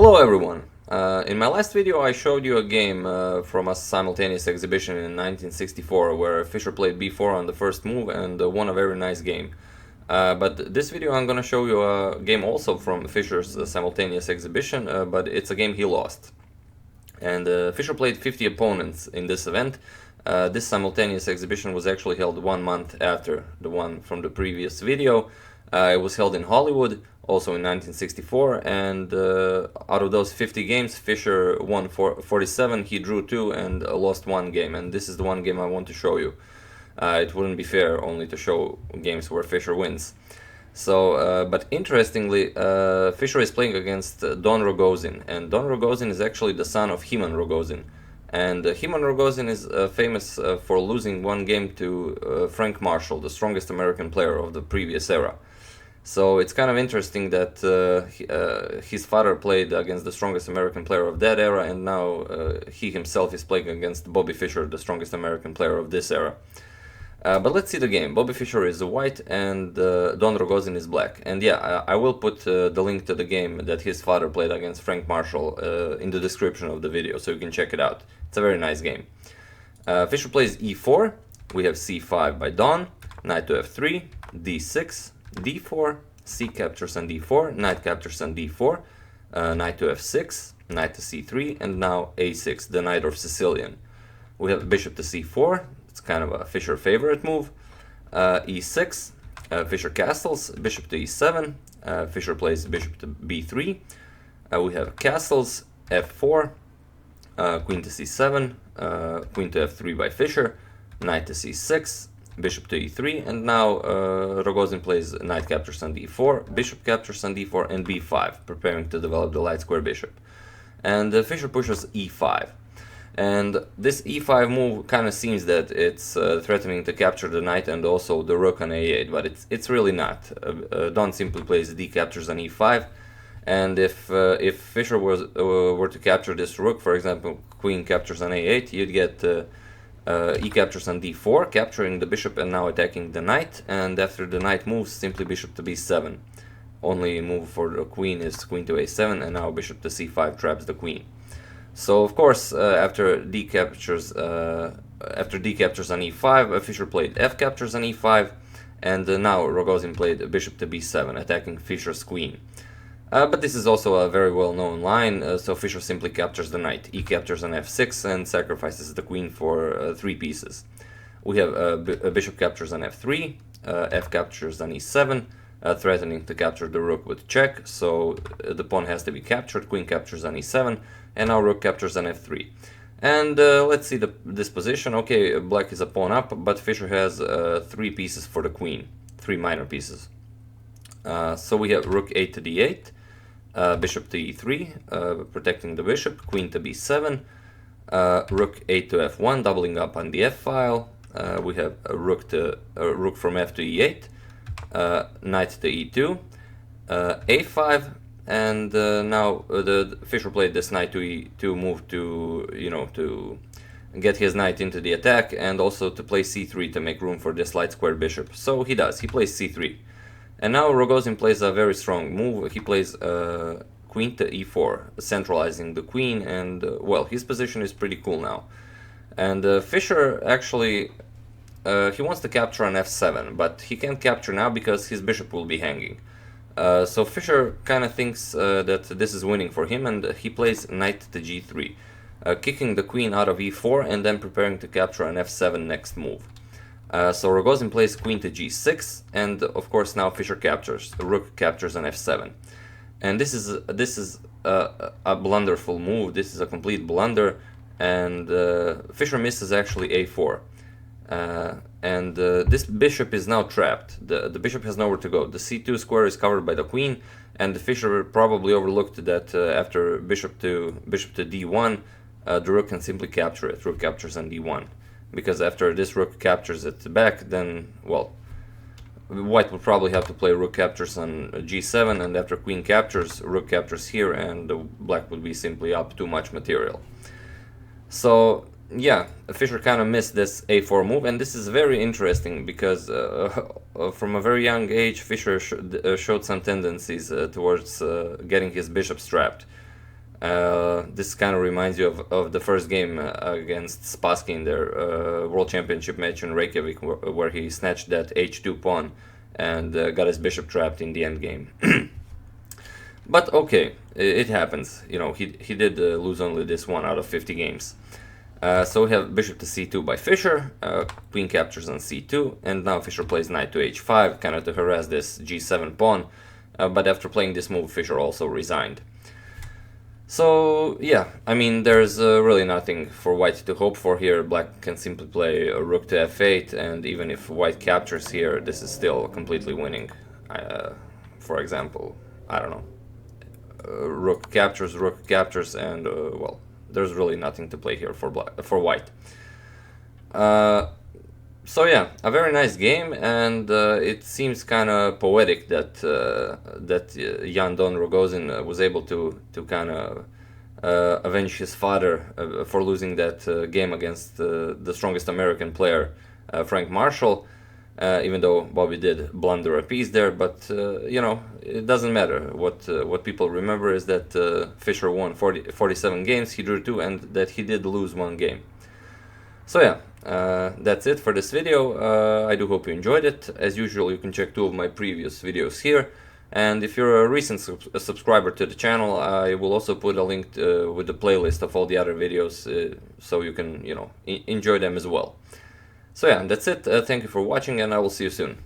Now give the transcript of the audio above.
Hello everyone! In my last video I showed you a game from a simultaneous exhibition in 1964 where Fischer played b4 on the first move and won a very nice game. But this video I'm gonna show you a game also from Fischer's simultaneous exhibition, but it's a game he lost. And Fischer played 50 opponents in this event. This simultaneous exhibition was actually held 1 month after the one from the previous video. It was held in Hollywood, also in 1964, and out of those 50 games, Fischer won 47, he drew 2 and lost 1 game, and this is the one game I want to show you. It wouldn't be fair only to show games where Fischer wins. So, but interestingly, Fischer is playing against Don Rogozin, and Don Rogozin is actually the son of Hyman Rogozin. And Hyman Rogozin is famous for losing 1 game to Frank Marshall, the strongest American player of the previous era. So it's kind of interesting that his father played against the strongest American player of that era, and now he himself is playing against Bobby Fischer, the strongest American player of this era. But let's see the game. Bobby Fischer is white and Don Rogozin is black. And yeah, I will put the link to the game that his father played against Frank Marshall in the description of the video, so you can check it out. It's a very nice game. Fischer plays e4, we have c5 by Don, knight to f3, d6, d4, c captures on d4, knight captures on d4, knight to f6, knight to c3, and now a6, the Najdorf Sicilian. We have bishop to c4, it's kind of a Fischer favorite move, e6, Fischer castles, bishop to e7, Fischer plays bishop to b3, we have castles, f4, queen to c7, queen to f3 by Fischer, knight to c6, bishop to e3, and now Rogozin plays knight captures on d4, bishop captures on d4, and b5, preparing to develop the light square bishop. And Fischer pushes e5. And this e5 move kind of seems that it's threatening to capture the knight and also the rook on a8, but it's really not. Don simply plays d captures on e5, and if Fischer were to capture this rook, for example, queen captures on a8, you'd get e captures on d4, capturing the bishop and now attacking the knight, and after the knight moves, simply bishop to b7. Only move for the queen is queen to a7, and now bishop to c5 traps the queen. So of course, after d captures on e5, Fischer played f captures on e5, and now Rogozin played bishop to b7, attacking Fischer's queen. But this is also a very well-known line, so Fischer simply captures the knight, e captures on f6, and sacrifices the queen for 3 pieces. We have a bishop captures on f3, f captures on e7, threatening to capture the rook with check, so the pawn has to be captured, queen captures on e7, and now rook captures on f3. And let's see this position. Okay, black is a pawn up, but Fischer has 3 pieces for the queen, 3 minor pieces. So we have rook 8 to d8, bishop to e3, protecting the bishop, queen to b7, rook 8 to f1, doubling up on the f file. We have a rook from f to e8, knight to e2, a5, and now the Fischer played this knight to e2 move to get his knight into the attack, and also to play c3 to make room for this light square bishop. So he does. He plays c3. And now Rogozin plays a very strong move. He plays queen to e4, centralizing the queen, and well, his position is pretty cool now. And Fischer actually, he wants to capture on f7, but he can't capture now because his bishop will be hanging. So Fischer kind of thinks that this is winning for him, and he plays knight to g3, kicking the queen out of e4 and then preparing to capture on f7 next move. So Rogozin plays queen to g6, and of course now Fischer captures. The rook captures on f7, and this is a blunderful move. This is a complete blunder, and Fischer misses actually a4, and this bishop is now trapped. The bishop has nowhere to go. The c2 square is covered by the queen, and Fischer probably overlooked that after bishop to d1, the rook can simply capture it. Rook captures on d1. Because after this rook captures it back, then, well, white would probably have to play rook captures on g7, and after queen captures, rook captures here, and black would be simply up too much material. So, yeah, Fischer kind of missed this a4 move, and this is very interesting because from a very young age, Fischer showed some tendencies towards getting his bishop strapped. This kind of reminds you of the first game against Spassky in their World Championship match in Reykjavik, where he snatched that h2 pawn and got his bishop trapped in the end game. But okay, it happens. You know, he did lose only this one out of 50 games. So we have bishop to c2 by Fischer, queen captures on c2, and now Fischer plays knight to h5, kind of to harass this g7 pawn, but after playing this move, Fischer also resigned. So yeah, I mean, there's really nothing for white to hope for here. Black can simply play a rook to f8, and even if white captures here, this is still completely winning. For example, I don't know, rook captures, and well, there's really nothing to play here for white. So yeah, a very nice game, and it seems kind of poetic that Jan Don Rogozin was able to kind of avenge his father for losing that game against the strongest American player, Frank Marshall. Even though Bobby did blunder a piece there, but you know, it doesn't matter. What people remember is that Fischer won 47 games, he drew 2, and that he did lose 1 game. So yeah, that's it for this video. I do hope you enjoyed it. As usual, you can check 2 of my previous videos here, and if you're a recent subscriber to the channel, I will also put a link with the playlist of all the other videos, so you can, you know, enjoy them as well. So yeah, that's it. Thank you for watching, and I will see you soon.